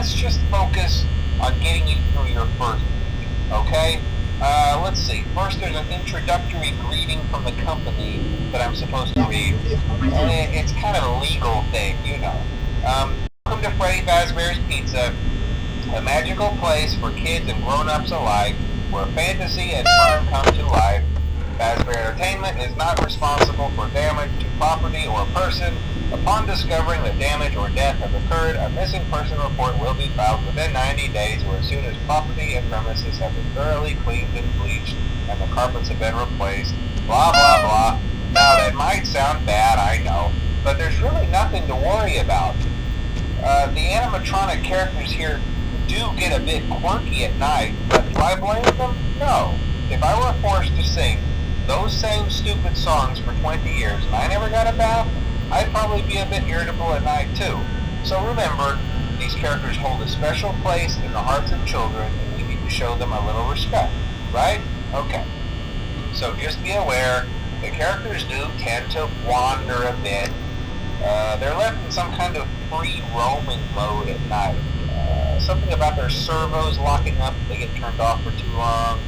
let's just focus on getting you through your first week, okay? Let's see. First, there's an introductory greeting from the company that I'm supposed to read. It's kind of a legal thing, you know. Welcome to Freddy Fazbear's Pizza, a magical place for kids and grown-ups alike, where fantasy and fun come to life. Fazbear Entertainment is not responsible for damage to property or person. Upon discovering that damage or death has occurred, a missing person report will be filed within 90 days or as soon as property and premises have been thoroughly cleaned and bleached and the carpets have been replaced. Blah, blah, blah. Now, that might sound bad, I know, but there's really nothing to worry about. The animatronic characters here do get a bit quirky at night, but do I blame them? No. If I were forced to sing those same stupid songs for 20 years and I never got a bath, I'd probably be a bit irritable at night too. So remember, these characters hold a special place in the hearts of children and we need to show them a little respect, right? Okay. So just be aware, the characters do tend to wander a bit. They're left in some kind of free roaming mode at night. Something about their servos locking up if they get turned off for too long.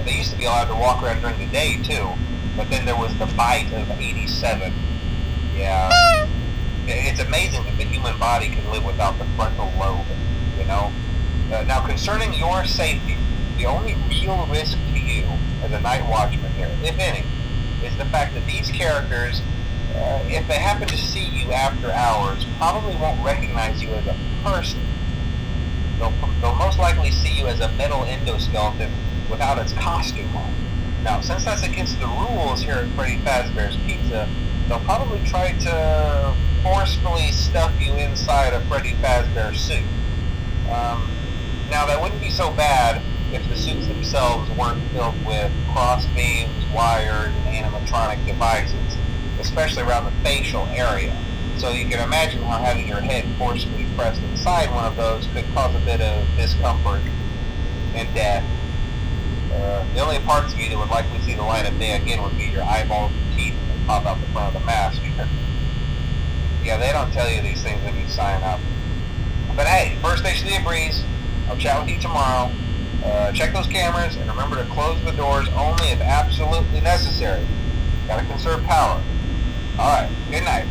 They used to be allowed to walk around during the day too, but then there was the bite of 87. Yeah, it's amazing that the human body can live without the frontal lobe, you know? Now, concerning your safety, the only real risk to you as a night watchman here, if any, is the fact that these characters, if they happen to see you after hours, probably won't recognize you as a person. They'll most likely see you as a metal endoskeleton without its costume on. Now, since that's against the rules here at Freddy Fazbear's Pizza, they'll probably try to forcefully stuff you inside a Freddy Fazbear suit. Now, that wouldn't be so bad if the suits themselves weren't filled with cross beams, wires, and animatronic devices, especially around the facial area. So you can imagine how having your head forcefully pressed inside one of those could cause a bit of discomfort and death. The only parts of you that would likely see the light of day again would be your eyeballs and teeth that pop out the front of the mask. Yeah, they don't tell you these things when you sign up. But hey, first station of the breeze. I'll chat with you tomorrow. Check those cameras and remember to close the doors only if absolutely necessary. Gotta conserve power. Alright, good night.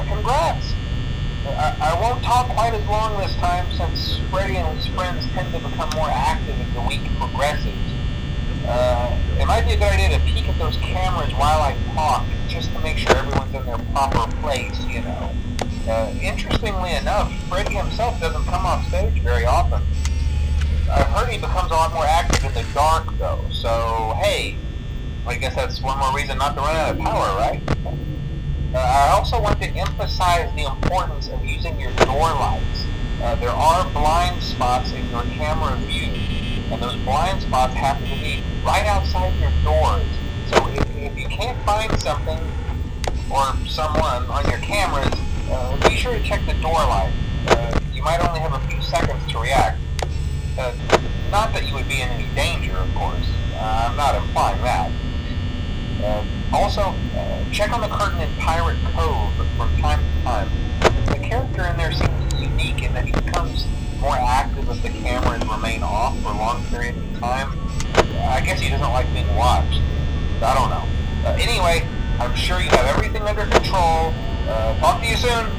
congrats. I won't talk quite as long this time since Freddy and his friends tend to become more active as the week progresses. It might be a good idea to peek at those cameras while I talk, just to make sure everyone's in their proper place, you know. Interestingly enough, Freddy himself doesn't come off stage very often. I've heard he becomes a lot more active in the dark, though, so hey, I guess that's one more reason not to run out of power, right? I also want to emphasize the importance of using your door lights. There are blind spots in your camera view, and those blind spots happen to be right outside your doors. So if you can't find something or someone on your cameras, be sure to check the door light. You might only have a few seconds to react. Not that you would be in any danger, of course. I'm not implying that. Also, check on the curtain in Pirate Cove from time to time. The character in there seems unique in that he becomes more active as the cameras remain off for long periods of time. I guess he doesn't like being watched. I don't know. Anyway, I'm sure you have everything under control. Talk to you soon.